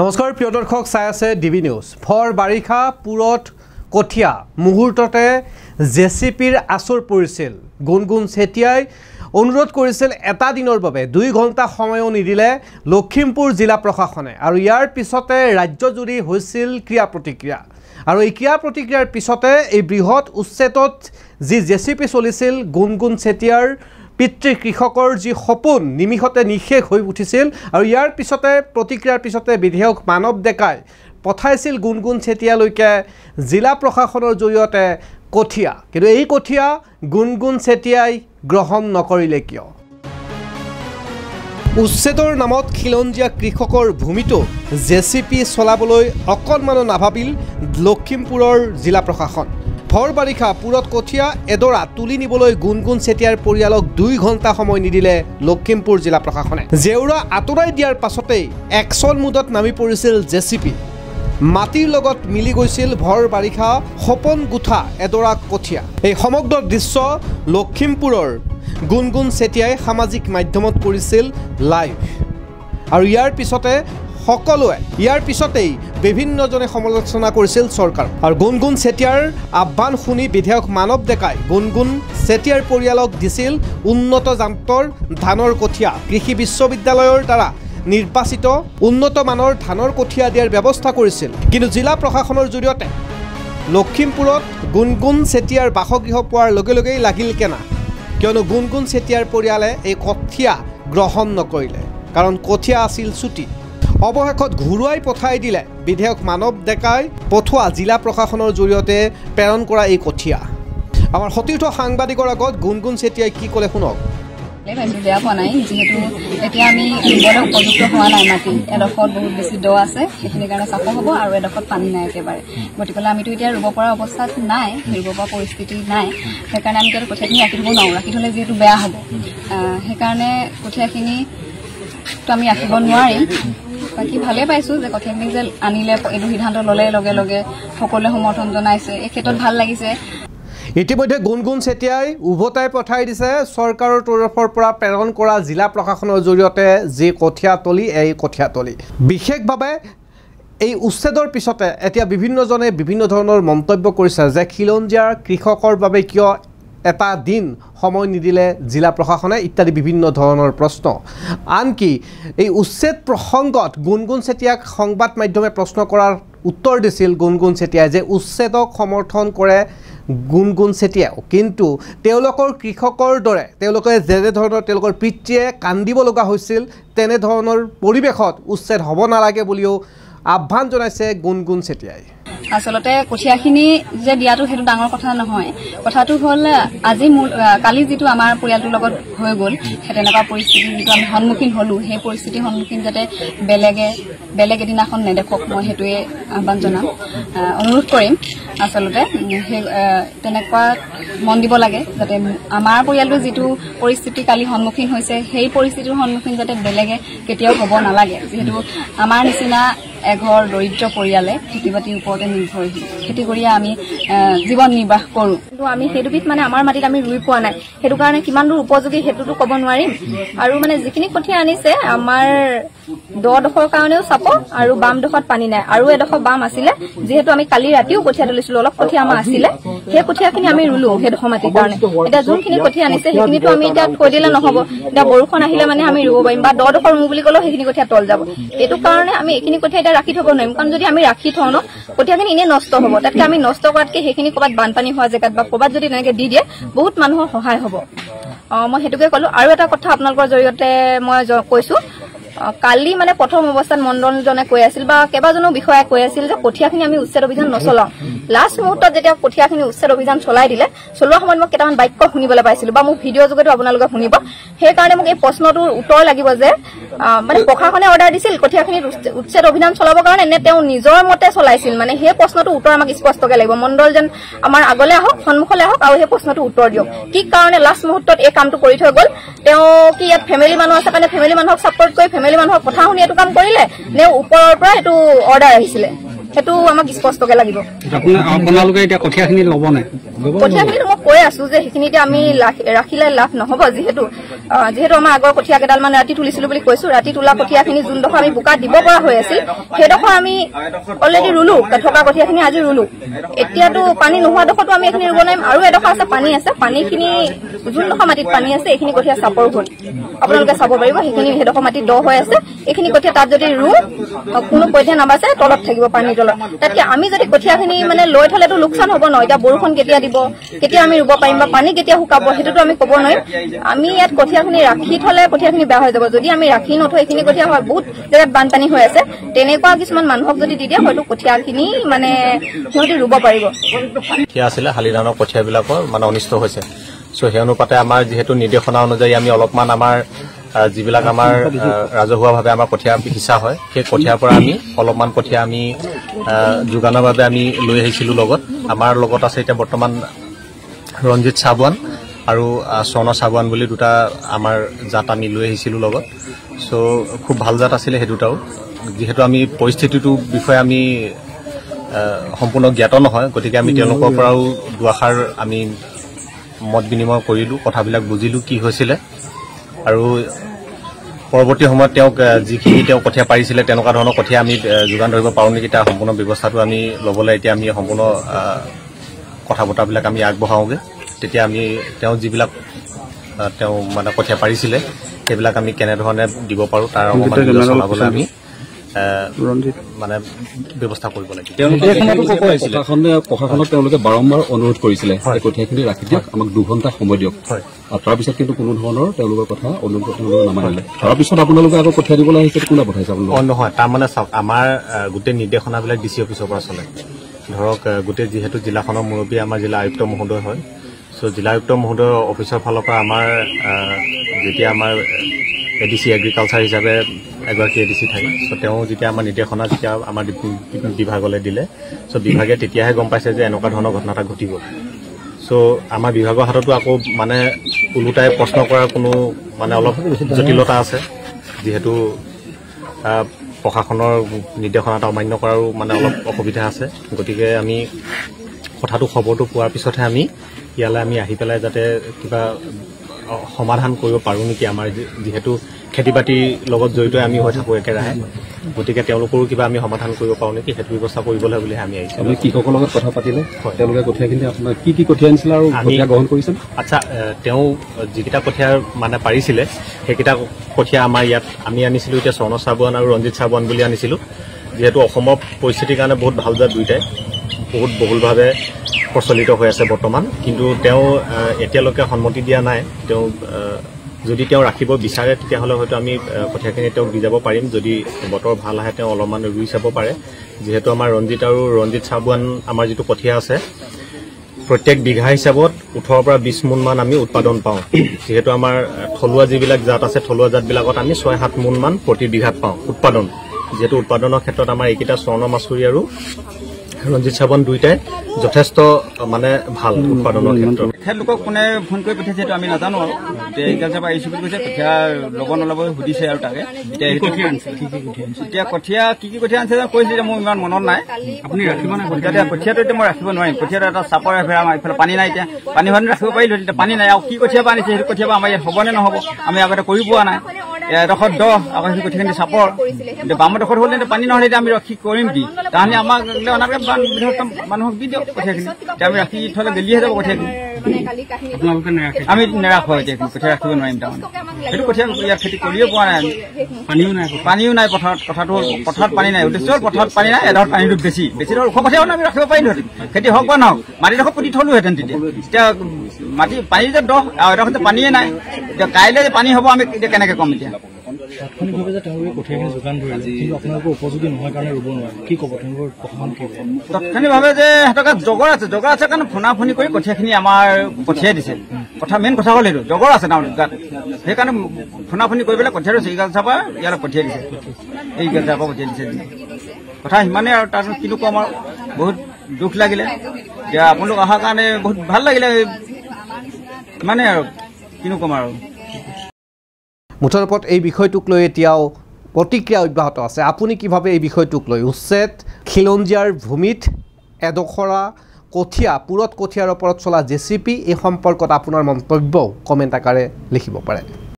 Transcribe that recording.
নমস্কাৰ প্ৰিয় দৰ্শক চাই আছে ডিবি নিউজ। ভৰ বাৰিষা পুৰত কঠিয়া মুহূৰ্ততে জেচিপিৰ আচৰ পৰিছিল। গুণগুণ চেতিয়াই অনুৰোধ কৰিছিল এটা দিনৰ বাবে 2 ঘণ্টা সময়ও নিদিলে লখিমপুৰ জিলা প্ৰশাসনে আৰু ইয়াৰ পিছতে ৰাজ্যজুৰি হৈছিল ক্ৰিয়া প্ৰতিক্ৰিয়া আৰু এই ক্ৰিয়া প্ৰতিক্ৰিয়াৰ পিছতে এই বৃহৎ উচ্ছেদত যি জেচিপি চলিছিল গুণগুণ চেতিয়াৰ পিতৃ কৃষকৰ যি সপোন নিমিষতে নিশেষ হৈ উঠিছিল আৰু ইয়াৰ পিছতে প্ৰতিক্ৰিয়াৰ পিছতে বিধায়ক মানৱ ডেকাই পঠাইছিল গুণগুণ চেতিয়ালৈকে জিলা প্ৰশাসনৰ জৰিয়তে কঠিয়া, কিন্তু এই কঠিয়া গুণগুণ চেতিয়াই গ্ৰহণ নকৰিলে কিয়? উচ্ছেদৰ নামত খিলঞ্জীয়া কৃষকৰ ভূমিটো জেচিপি চলাবলৈ অকণমানো নাভাবিল লখিমপুৰৰ জিলা প্ৰশাসন। ভৰ বাৰিষা পুৰত কঠিয়া এডৰা তুলি নিবলৈ গুণগুণ চেতিয়াৰ পৰিয়ালক 2 ঘণ্টা সময় নিদিলে লখিমপুৰ জিলা প্ৰশাসনে। জেউৰা আঁতৰাই দিয়াৰ পাছতেই একচন মুডত নামি পৰিছিল জেচিপি। মাটিৰ লগত মিলি গৈছিল ভৰ বাৰিষা সপোন গুঠা এডৰা কঠিয়া। এই সমগ্ৰ দৃশ্য লখিমপুৰৰ গুণগুণ চেতিয়াই সামাজিক মাধ্যমত কৰিছিল লাইভ আৰু ইয়াৰ পিছতেই বিভিন্নজনে সমালোচনা কৰিছিল চৰকাৰ আৰু গুণগুণ চেতিয়াৰ আহ্বান শুনি বিধায়ক মানৱ ডেকাই গুণগুণ চেতিয়াৰ পৰিয়ালক দিছিল উন্নত জাতৰ ধানৰ কঠিয়া। কৃষি বিশ্ববিদ্যালয়ৰ দ্বাৰা নিৰ্বাচিত উন্নত মানৰ ধানৰ কঠিয়া দিয়াৰ ব্যৱস্থা কৰিছিল, কিন্তু জিলা প্ৰশাসনৰ জৰিয়তে লখিমপুৰত গুণগুণ চেতিয়াৰ বাসগৃহ পোৱাৰ লগে লগেই লাগিল কেনা, কিয়নো গুণগুণ চেতিয়াৰ পৰিয়ালে এই কঠিয়া গ্ৰহণ নকৰিলে, কাৰণ কঠিয়া আছিল চুটি। অৱশেষত ঘূৰুৱাই পঠাই দিলে বিধায়ক মানৱ ডেকাই পঠোৱা জিলা প্ৰশাসনৰ জৰিয়তে প্ৰেৰণ কৰা এই কঠিয়া। আমাৰ সতীৰ্থ সাংবাদিকৰ আগত গুণগুণ চেতিয়াই কি ক'লে শুনক। বেয়া পোৱা নাই, যিহেতু এতিয়া আমি ৰুবলৈ উপযুক্ত হোৱা নাই। মাটি এডোখৰত বহুত বেছি দ আছে, সেইখিনিৰ কাৰণে চাপ হ'ব আৰু এডোখৰত পানী নাই একেবাৰে। গতিকে আমিতো এতিয়া ৰুব পৰা অৱস্থাত নাই, ৰুব পৰা পৰিস্থিতি নাই। সেইকাৰণে আমি এতিয়া কঠীয়াখিনি ৰাখি থ'ব নোৱাৰোঁ, ৰাখি থ'লে যিহেতু বেয়া হ'ব। সেইকাৰণে কঠীয়াখিনিতো আমি ৰাখিব নোৱাৰিম। বাকী ভালেই পাইছোঁ যে কঠীয়াখিনি যে আনিলে এইটো সিদ্ধান্ত ল'লে লগে লগে সকলোৱে সমৰ্থন জনাইছে, এই ক্ষেত্ৰত ভাল লাগিছে। ইতিমধ্যে গুণগুণ চেতিয়াই উভতাই পঠাই দিছে চৰকাৰৰ তৰফৰ পৰা প্ৰেৰণ কৰা জিলা প্ৰশাসনৰ জৰিয়তে যি কঠীয়াতলি, এই কঠীয়াতলি বিশেষভাৱে এই উচ্ছেদৰ পিছতে এতিয়া বিভিন্নজনে বিভিন্ন ধৰণৰ মন্তব্য কৰিছে যে খিলঞ্জীয়া কৃষকৰ বাবে কিয় এটা দিন সময় নিদিলে জিলা প্ৰশাসনে ইত্যাদি বিভিন্ন ধৰণৰ প্ৰশ্ন। আনকি এই উচ্ছেদ প্ৰসংগত গুণগুণ চেতিয়াক সংবাদ মাধ্যমে প্ৰশ্ন কৰাৰ উত্তৰ দিছিল গুণগুণ চেতিয়াই যে উচ্ছেদক সমৰ্থন কৰে গুণগুণ চেতিয়াও, কিন্তু তেওঁলোকৰ কৃষকৰ দৰে তেওঁলোকে যেনেধৰণৰ তেওঁলোকৰ পিতৃয়ে কান্দিব লগা হৈছিল তেনেধৰণৰ পৰিৱেশত উচ্ছেদ হ'ব নালাগে বুলিও আহ্বান জনাইছে গুণগুণ চেতিয়াই। আচলতে কঠীয়াখিনি যে দিয়াটো সেইটো ডাঙৰ কথা নহয়। কথাটো হ'ল কালি যিটো আমাৰ পৰিয়ালটোৰ লগত হৈ গ'ল, সেই তেনেকুৱা পৰিস্থিতি যিটো আমি সন্মুখীন হ'লোঁ, সেই পৰিস্থিতিৰ সন্মুখীন যাতে বেলেগ এদিনাখন নেদেখক, মই সেইটোৱে আহ্বান জনাম, অনুৰোধ কৰিম। আচলতে সেই তেনেকুৱা মন দিব লাগে যাতে আমাৰ পৰিয়ালটো যিটো পৰিস্থিতি কালি সন্মুখীন হৈছে, সেই পৰিস্থিতিৰ সন্মুখীন যাতে বেলেগে কেতিয়াও হ'ব নালাগে। যিহেতু আমাৰ নিচিনা এঘৰ দৰিদ্ৰ পৰিয়ালে খেতি বাতিৰ ওপৰতে নিৰ্ভৰশীল, খেতি কৰিয়ে আমি জীৱন নিৰ্বাহ কৰোঁ, কিন্তু আমি সেইটোবিধ আমাৰ মাটিত আমি ৰুই পোৱা নাই। সেইটো কাৰণে কিমান দূৰ উপযোগী সেইটোতো ক'ব নোৱাৰিম। আৰু যিখিনি কঠীয়া আনিছে আমাৰ দডোখৰ কাৰণেও চাপ আৰু বামডোখৰত পানী নাই, আৰু এডোখৰ বাম আছিলে, যিহেতু আমি কালি ৰাতিও কঠীয়া তুলিছিলো, অলপ কঠীয়া আমাৰ আছিলে, সেই কঠীয়াখিনি আমি ৰুলো সেইডোখৰ মাটিৰ কাৰণে। এতিয়া যোনখিনি কঠীয়া আনিছে সেইখিনিতো আমি এতিয়া থৈ দিলে নহ'ব, এতিয়া বৰষুণ আহিলে আমি ৰুব পাৰিম, বা দডোখৰ ৰুওঁ বুলি ক'লেও সেইখিনি কঠীয়া তল যাব। এইটো কাৰণে আমি এইখিনি কঠীয়া এতিয়া ৰাখি থ'ব নোৱাৰিম, কাৰণ যদি আমি ৰাখি থওঁ ন, কঠীয়াখিনি এনেই নষ্ট হ'ব। তাতকে আমি নষ্ট কৰাতকে সেইখিনি ক'ৰবাত বানপানী হোৱা জেগাত বা ক'ৰবাত যদি তেনেকে দি দিয়ে বহুত মানুহৰ সহায় হ'ব। মই সেইটোকে ক'লো। আৰু এটা কথা আপোনালোকৰ জৰিয়তে মই কৈছো, কালি প্ৰথম অৱস্থাত মণ্ডলজনে কৈ আছিল বা কেইবাজনো বিষয়াই কৈ আছিল যে কঠীয়াখিনি আমি উচ্ছেদ অভিযান নচলাওঁ। লাষ্ট মুহূৰ্তত যেতিয়া কঠীয়াখিনি উচ্ছেদ অভিযান চলাই দিলে, চলোৱা সময়ত মই কেইটামান বাক্য শুনিবলৈ পাইছিলো, বা মোক ভিডিঅ' যোগেতো আপোনালোকে শুনিব। সেইকাৰণে মোক এই প্ৰশ্নটোৰ উত্তৰ লাগিব যে প্ৰশাসনে অৰ্ডাৰ দিছিল কঠীয়াখিনি উচ্ছেদ অভিযান চলাবৰ কাৰণে, নে তেওঁ নিজৰ মতে চলাইছিল? সেই প্ৰশ্নটোৰ উত্তৰ আমাক স্পষ্টকৈ লাগিব। মণ্ডল যেন আমাৰ আগলৈ আহক, সন্মুখলৈ আহক আৰু সেই প্ৰশ্নটোৰ উত্তৰ দিয়ক। কি কাৰণে লাষ্ট মুহূৰ্তত এই কামটো কৰি থৈ গ'ল? তেওঁ কি ইয়াত ফেমিলি মানুহ আছে কাৰণে ফেমিলি মানুহক ছাপোৰ্ট কৰি ফেমিলি মানুহক কথা শুনি এইটো কাম কৰিলে, নে ওপৰৰ পৰা এইটো অৰ্ডাৰ আহিছিলে? সেইটো আমাক স্পষ্টকে লাগিব। আপোনালোকে এতিয়া কঠীয়াখিনি ল'ব নাই? কঠীয়াখিনি মই কৈ আছো যে সেইখিনি এতিয়া আমি ৰাখিলে লাভ নহ'ব, যিহেতু আমাৰ আগৰ কঠীয়া কেইডাল মানে ৰাতি তুলিছিলো বুলি কৈছো। ৰাতি তোলা কঠীয়াখিনি যোনডোখৰ আমি বোকা দিব পৰা হৈ আছিল সেইডোখৰ আমি অলৰেডি ৰুলো, থকা কঠীয়াখিনি আজি ৰুলো। এতিয়াতো পানী নোহোৱাডোখৰতো আমি এইখিনি ৰুব নোৱাৰিম। আৰু এডোখৰ আছে পানী আছে, পানীখিনি যোনডোখৰ মাটিত পানী আছে এইখিনি কঠীয়া চাপৰ হ'ল, আপোনালোকে চাব পাৰিব। সেইডোখৰ মাটি দ হৈ আছে, এইখিনি কঠীয়া তাত যদি ৰুওঁ কোনো পধ্যে নাবাচে, তলত থাকিব পানীৰ তলত। তাতকে আমি যদি কঠীয়াখিনি মানে লৈ থলেতো লোকচান হ'ব ন। এতিয়া বৰষুণ কেতিয়া দিব, কেতিয়া আমি ৰুব পাৰিম বা পানী কেতিয়া শুকাব সেইটোতো আমি ক'ব নোৱাৰিম। আমি ইয়াত কঠীয়াখিনি ৰাখি থলে কঠীয়াখিনি বেয়া হৈ যাব। যদি আমি ৰাখি নথওঁ এইখিনি কঠীয়া হয়, বহুত জেগাত বানপানী হৈ আছে, তেনেকুৱা কিছুমান মানুহক যদি দি দিয়ে হয়তো কঠীয়াখিনি মানে সিহঁতি ৰুব পাৰিব। কঠীয়া আছিলে শালি ধানৰ কঠীয়াবিলাকৰ মানে অনিষ্ট হৈছে। চ' সেই অনুপাতে আমাৰ যিহেতু নিৰ্দেশনা অনুযায়ী আমি অলপমান আমাৰ যিবিলাক আমাৰ ৰাজহুৱাভাৱে আমাৰ কঠীয়া সিঁচা হয়, সেই কঠীয়াৰ পৰা আমি অলপমান কঠীয়া আমি যোগানৰ বাবে আমি লৈ আহিছিলোঁ লগত। আমাৰ লগত আছে এতিয়া বৰ্তমান ৰঞ্জিত চাবুৱান আৰু স্বৰ্ণ চাবুৱান বুলি দুটা আমাৰ জাত আমি লৈ আহিছিলোঁ লগত। চ' খুব ভাল জাত আছিলে সেই দুটাও। যিহেতু আমি পৰিস্থিতিটোৰ বিষয়ে আমি সম্পূৰ্ণ জ্ঞাত নহয়, গতিকে আমি তেওঁলোকৰ পৰাও দুআষাৰ আমি মত বিনিময় কৰিলোঁ, কথাবিলাক বুজিলোঁ কি হৈছিলে। আৰু পৰৱৰ্তী সময়ত তেওঁক যিখিনি তেওঁ কঠীয়া পাৰিছিলে তেনেকুৱা ধৰণৰ কঠীয়া আমি যোগান ধৰিব পাৰোঁ নেকি তাৰ সম্পূৰ্ণ ব্যৱস্থাটো আমি ল'বলৈ এতিয়া আমি সম্পূৰ্ণ কথা বতৰাবিলাক আমি আগবঢ়াওঁগৈ। তেতিয়া আমি তেওঁ যিবিলাক তেওঁ মানে কঠীয়া পাৰিছিলে সেইবিলাক আমি কেনেধৰণে দিব পাৰোঁ তাৰ চলাবলৈ আমি মানে ব্যৱস্থা কৰিব লাগিব। প্ৰশাসনক তেওঁলোকে বাৰম্বাৰ অনুৰোধ কৰিছিলে কঠীয়াখিনি ৰাখি দিয়ক, আমাক 2 ঘণ্টা সময় দিয়ক। তাৰপিছত কিন্তু কোনো ধৰণৰ তেওঁলোকৰ কথা অনুৰোধ তেওঁলোকে নামানিলে। তাৰপিছত আপোনালোকে আকৌ কঠীয়া দিবলৈ আহিছে, কোনে পঠাইছে আপোনালোকে? নহয়, তাৰমানে চাওক আমাৰ গোটেই নিৰ্দেশনাবিলাক DC অফিচৰ পৰা চলে। ধৰক গোটেই যিহেতু জিলাখনৰ মুৰব্বী আমাৰ জিলা আয়ুক্ত মহোদয় হয়। চ' জিলা আয়ুক্ত মহোদয়ৰ অফিচৰ ফালৰ পৰা আমাৰ যেতিয়া আমাৰ ADC এগ্ৰিকালচাৰ হিচাপে এগৰাকী ADC থাকে, চ' তেওঁ যেতিয়া আমাৰ নিৰ্দেশনা যেতিয়া আমাৰ বিভাগলৈ দিলে, চ' বিভাগে তেতিয়াহে গম পাইছে যে এনেকুৱা ধৰণৰ ঘটনা এটা ঘটিব। চ' আমাৰ বিভাগৰ হাততো আকৌ মানে ওলোটাই প্ৰশ্ন কৰাৰ কোনো মানে অলপ জটিলতা আছে, যিহেতু প্ৰশাসনৰ নিৰ্দেশনাটো অমান্য কৰাৰো মানে অলপ অসুবিধা আছে। গতিকে আমি কথাটো খবৰটো পোৱাৰ পিছতহে আমি ইয়ালৈ আমি আহি পেলাই যাতে কিবা সমাধান কৰিব পাৰোঁ নেকি। আমাৰ যিহেতু খেতি বাতিৰ লগত জড়িত আমি হৈ থাকোঁ একেৰাহে, গতিকে তেওঁলোকৰো কিবা আমি সমাধান কৰিব পাৰোঁ নেকি সেইটো ব্যৱস্থা কৰিবলৈ বুলিহে আমি আহিছোঁ। আপুনি কৃষকৰ লগত কথা পাতিলে, তেওঁলোকে কঠীয়াখিনি আপোনাৰ কি কঠীয়া আনিছিলে আৰু কঠীয়া গ্ৰহণ কৰিছে? আচ্ছা, তেওঁ যিকেইটা কঠীয়া মানে পাৰিছিলে সেইকেইটা কঠীয়া আমাৰ ইয়াত আমি আনিছিলোঁ এতিয়া স্বৰ্ণ চাবুৱান আৰু ৰঞ্জিত চাবুৱান বুলি আনিছিলোঁ। যিহেতু অসমৰ পৰিস্থিতিৰ কাৰণে বহুত ভাল জাত দুইটাই, বহুত বহুলভাৱে প্ৰচলিত হৈ আছে বৰ্তমান। কিন্তু তেওঁ এতিয়ালৈকে সন্মতি দিয়া নাই। তেওঁ যদি তেওঁ ৰাখিব বিচাৰে তেতিয়াহ'লে হয়তো আমি কঠীয়াখিনি তেওঁক দি যাব পাৰিম। যদি বতৰ ভাল আহে তেওঁ অলপমান ৰুই চাব পাৰে। যিহেতু আমাৰ ৰঞ্জিত আৰু ৰঞ্জিত চাবুৱান আমাৰ যিটো কঠীয়া আছে প্ৰত্যেক বিঘা হিচাপত 18 পৰা 20 মোনমান আমি উৎপাদন পাওঁ। যিহেতু আমাৰ থলুৱা যিবিলাক জাত আছে থলুৱা জাতবিলাকত আমি 6-7 মোনমান প্ৰতি বিঘাত পাওঁ উৎপাদন। যিহেতু উৎপাদনৰ ক্ষেত্ৰত আমাৰ এইকেইটা স্বৰ্ণ মাছুৰি আৰু ৰঞ্জিত চাবুৱান দুইটাই যথেষ্ট মানে ভাল উৎপাদনৰ ক্ষেত্ৰত। তেখেতলোকক কোনে ফোন কৰি পঠিয়াইছে সেইটো আমি নাজানো আৰু এতিয়া এগ্ৰিকালচাৰ পৰা আহিছোঁ বুলি কৈছে। কঠীয়া ল'ব নল'ব সুধিছে আৰু তাকে এতিয়া কঠীয়া কি কঠীয়া আনিছে কৈছে যে মোৰ ইমান মনত নাই। আপুনি ৰাখিব নাই কঠীয়াটো এতিয়া মই ৰাখিব নোৱাৰিম। কঠীয়াটো এটা চাপৰ আমাৰ এইফালে পানী নাই, এতিয়া পানী হোৱা ৰাখিব পাৰিলোঁ, এতিয়া পানী নাই। আৰু কি কঠীয়া পৰা আনিছে সেইটো কঠীয়া পৰা আমাৰ ইয়াত হ'বনে নহ'ব আমি আগতে কৰি পোৱা নাই। এডোখৰ দ আকৌ সেইটো কঠীয়াখিনি চাপৰ, এতিয়া বামডোখৰত হ'লে এতিয়া পানী নহ'লে এতিয়া আমি ৰাখি কৰিম কি? তাহানি আমাক অনাকৈ মানুহক দি দিয়ক কঠীয়াখিনি, এতিয়া আমি ৰাখি থ'লে গেলিহে যাব কঠীয়াখিনি। আমি নেৰাখোঁ এতিয়া কঠীয়া ৰাখিব নোৱাৰিম। তাৰমানে সেইটো কঠীয়া ইয়াত খেতি কৰিয়ে পোৱা নাই আমি, পানীও নাই পথাৰত। কথাটো হ'ল পথাৰত পানী নাই, উদ্দেশ্য হ'ল পথাৰত পানী নাই, এডোখৰত পানীটো বেছি ধৰ ওখ কঠীয়া আমি ৰাখিব পাৰিলোহেঁতেন। খেতি হওক বা নহওক মাটিডোখৰ পুতি থলোহেঁতেন। তেতিয়া মাটি পানী যে দ আৰু এডোখৰতে পানীয়ে নাই, এতিয়া কাইলৈ যে পানী হ'ব আমি এতিয়া কেনেকৈ ক'ম? এতিয়া তাৎক্ষণিকভাৱে যে তেওঁলোকে কঠীয়াখিনি যোগান ধৰিলে কিন্তু আপোনালোকৰ উপযোগী নহয় কাৰণে ৰুব নোৱাৰে, কি ক'ব? তেওঁলোকৰ প্ৰশাসন কি ক'ব? তাৎক্ষণিকভাৱে যে সিহঁতক জগৰ আছে কাৰণে ফোনা ফোনি কৰি কঠীয়াখিনি আমাৰ পঠিয়াই দিছে। মেইন কথা হ'ল এইটো, জগৰ আছে গাত, সেইকাৰণে ফোনা ফোনি কৰি পেলাই কঠীয়াটো এগ্ৰিকালচাৰৰ পৰা ইয়ালৈ পঠিয়াই দিছে। এগ্ৰিকালচাৰৰ পৰা পঠিয়াই দিছে কথা সিমানেই আৰু। তাৰ কিনো ক'ম আৰু, বহুত দুখ লাগিলে। এতিয়া আপোনালোক অহাৰ কাৰণে বহুত ভাল লাগিলে, ইমানেই আৰু কিনো ক'ম আৰু। মুঠৰ ওপৰত এই বিষয়টোক লৈ এতিয়াও প্ৰতিক্ৰিয়া অব্যাহত আছে আপুনি কি ভাবে এই বিষয়টোক লৈ উচ্ছেদ খিলঞ্জীয়াৰ ভূমিত এডখৰা কঠীয়া পুৰত কঠীয়াৰ ওপৰত চলা জেচিপি এই সম্পৰ্কত আপোনাৰ মন্তব্য কমেণ্ট আকাৰে লিখিব পাৰে